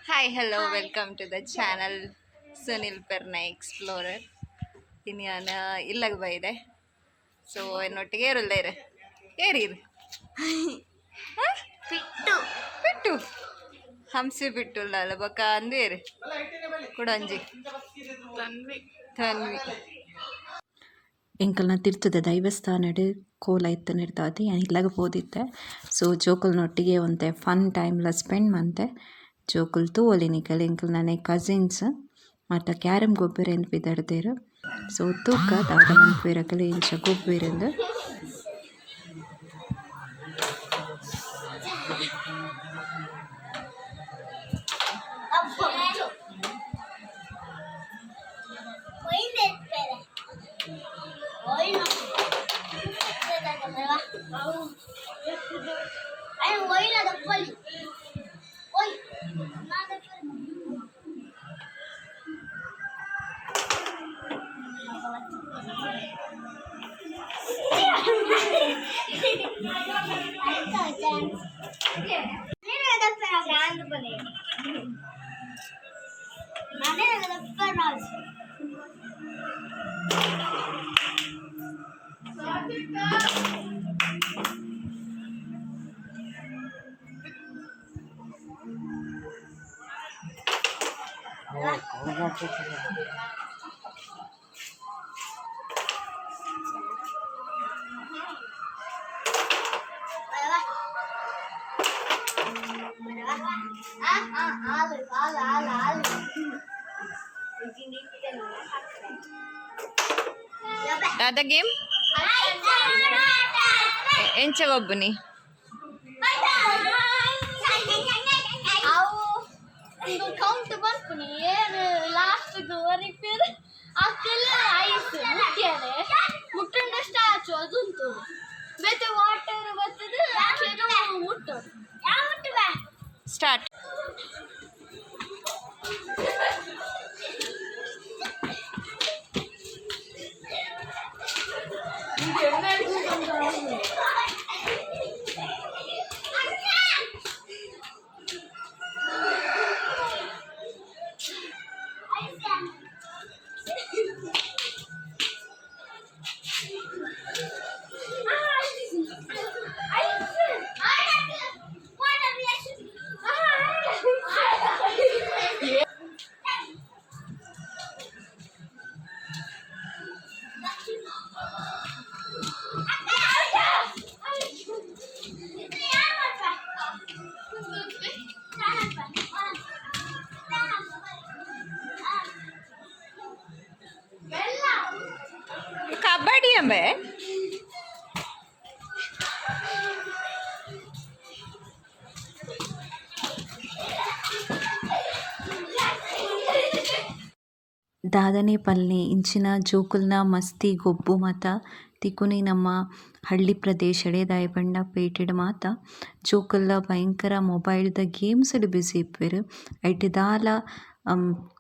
Hi hello welcome to the channel Sunil ಪೆರ್ನ explorer ಇನ್ನು ನಾನು ಇಲ್ಲಾಗ ಬೈದೆ ಸೊ എന്നൊಟ್ಟಿಗೆ ಏರುಲ್ಲ ಇರು ಏರಿರು ಬಿಟ್ಟು ಬಿಟ್ಟು ಹಂಸಿ ಬಿಟ್ಟುಲ್ಲ ಅಲ್ಲ ಬೊಕ್ಕ ಅಂದೇರು ಕುಡಂಜಿ ತನ್ವಿ ಎಂಕಲ್ನ ತಿರ್ತದ ದೈವಸ್ಥಾನಡ್ ಕೋಲ ಇತ್ತನಿರ್ದಾದಿ ನಾನು ಇಲ್ಲಾಗ ಹೋದಿತ್ತೆ ಸೊ ಜೋಕಲ್ನೊಟ್ಟಿಗೆ ಒಂತೆ ಫನ್ ಟೈಮ್ಲ ಸ್ಪೆಂಡ್ ಮಂತೆ ಜೋಕುಲ್ ತೂವೊಲಿನಿಕಲ್ ಎಂಕಲ್ ನನ್ನ ಕಸಿನ್ಸ್ ಮತ್ತು ಕ್ಯಾರಮ್ ಗೊಬ್ಬರ ಬಿದಡ್ದೇರು ಸೊ ತೂಕ ದಾದ ಮನ್ಪುವೆರಕಲೆ ಇಂಚ ಗೊಬ್ಬೆರೆಂದು ದಾದ ಗೇಮ್ ಎಂಚ ಗೊಬ್ಬನಿ ಕೌಂಟ್ ಬರ್ತೀನಿ ಏನು ಲಾಸ್ಟ್ ವರೆಗೆ ಅಕ್ಕೆಲ್ಲ ಐಸ್ ಮುಟ್ಟಿಯಾರೆ ಮುಟ್ಟಂಡ ಸ್ಟ್ಯಾಚು ಅದುಂಟು ಮತ್ತೆ ವಾಟರ್ ಬರ್ತದೆ ಮುಟ್ಟು ಸ್ಟಾರ್ಟ್ ಕಬಡ್ಡಿ ಅಂಬೆ ದಾದನೆ ಪಲ್ಲೆ ಇಂಚಿನ ಜೋಕುಲ್ನ ಮಸ್ತಿ ಗೊಬ್ಬು ಮಾತ ತಿಕ್ಕುನಿ ನಮ್ಮ ಹಳ್ಳಿ ಪ್ರದೇಶಡೆ ದಾಯಪಂಡ ಪೇಟೆಡ್ ಮಾತ ಜೋಕುಲ್ಲ ಭಯಂಕರ ಮೊಬೈಲ್ದ ಗೇಮ್ಸ್ಡ್ ಬಿಸಿ ಇಪ್ಪುವೆರು ಐಟ್ ದಾಲ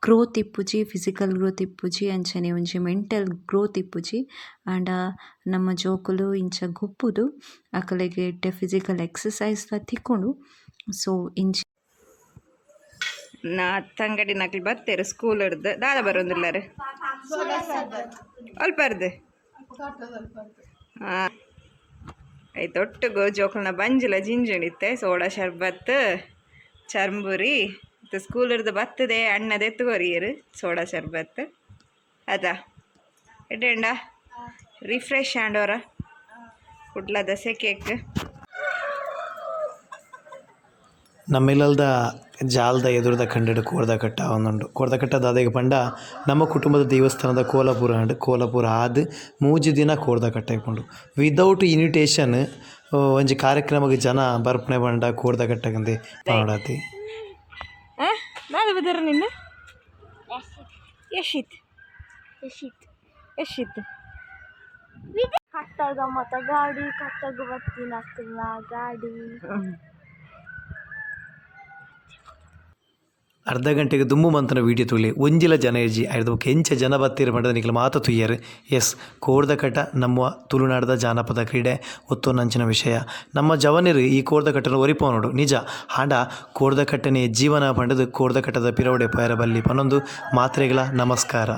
ಗ್ರೋತ್ ಇಪ್ಪುಜಿ ಫಿಸಿಕಲ್ ಗ್ರೋತ್ ಇಪ್ಪುಜಿ ಅಂಚನೆ ಒಂಜಿ ಮೆಂಟಲ್ ಗ್ರೋತ್ ಇಪ್ಪುಜಿ ಆಂಡ ನಮ್ಮ ಜೋಕುಲು ಇಂಚ ಗೊಬ್ಬುದು ಅಕಲೆಗೆ ಫಿಸಿಕಲ್ ಎಕ್ಸಸೈಸ್ ತಿಕ್ಕೊಂಡು ಸೊ ಇಂಚ ನಾ ತಂಗಡಿ ನಕ್ಲಿ ಬರ್ತೇರು ಸ್ಕೂಲ್ ಹಿಡ್ದು ದಾದ ಬರೋದಿಲ್ಲಾರೆ ಅಲ್ಪರ್ದು ಹಾಂ ಆಯ್ತು ಒಟ್ಟಿಗೂ ಜೋಕಲ್ನ ಬಂಜಿಲ ಜಿಂಜುಣಿತ್ತೆ ಸೋಡಾ ಶರ್ಬತ್ ಚರ್ಂಬುರಿ ಮತ್ತು ಸ್ಕೂಲ್ ಹಿಡ್ದು ಬರ್ತದೆ ಅಣ್ಣದ ಎತ್ತುಗೋರಿಯರು ಸೋಡಾ ಶರ್ಬತ್ ಅದಾ ಎಡ್ಡೆಂಡ ರಿಫ್ರೆಶ್ ಆಂಡೋರ ಕುಡ್ಲ ದಸೆ ಕೇಕ್ ನಮ್ಮಿಲ್ಲದ ಜಾಲದ ಎದುರದ ಕಂಡಿಡು ಕೋರ್ದಕಟ್ಟ ಒಂದುಂಡು ಕೋರ್ದಕಟ್ಟ ದಾದೆಗೆ ಪಂಡ ನಮ್ಮ ಕುಟುಂಬದ ದೇವಸ್ಥಾನದ ಕೋಲಾಪುರ ಅಂಡ್ ಕೋಲಾಪುರ ಆದ್ ಮೂಜಿ ದಿನ ಕೋರ್ದಕಟ್ಟ ಇಪ್ಪುಂಡು ವಿದೌಟ್ ಇನ್ವಿಟೇಷನ್ ಒಂಜಿ ಕಾರ್ಯಕ್ರಮಕ್ಕೆ ಜನ ಬರ್ಪಣೆ ಪಂಡ ಕೋರ್ದಕಟ್ಟಗಂದೆ ಮಾಡೋತಿ ನಾಳೆ ಬದರ ನಿನ್ನ ಯಶಿತ್ ಯಶಿತ್ ಕಟ್ಟಾಗ ಮತ್ತೆ ಗಾಡಿ ಕಟ್ಟಾಗ ಬರ್ತೀನಿ ಆಗ್ತಿಲ್ಲ ಗಾಡಿ ಅರ್ಧ ಗಂಟೆಗೆ ದುಮ್ಮು ಮಂತನ ವೀಡಿಯೋ ತುಳಿ ಒಂಜಿಲ ಜನ ಇಜ್ಜಿ ಆಯ್ದು ಕೆಂಚ ಜನ ಬತ್ತೀರ ಪಂಡದ ನಿಖಲು ಮಾತ ತುಯ್ಯರು. ಎಸ್, ಕೋರ್ದಕಟ್ಟ ನಮ್ಮ ತುಳುನಾಡದ ಜಾನಪದ ಕ್ರೀಡೆ ಒತ್ತೊಂದಂಚಿನ ವಿಷಯ. ನಮ್ಮ ಜವನಿರು ಈ ಕೋರ್ದಕಟ್ಟನ ಒರಿಪೋನೋಡು ನಿಜ ಹಾಂಡ ಕೋರ್ದಕಟ್ಟನೆ ಜೀವನ ಪಂಡದು ಕೋರ್ದಕಟ್ಟದ ಪಿರವಡೆ ಪಯರ ಬಲ್ಲಿ ಪನ್ನೊಂದು ಮಾತ್ರೆಗಳ ನಮಸ್ಕಾರ.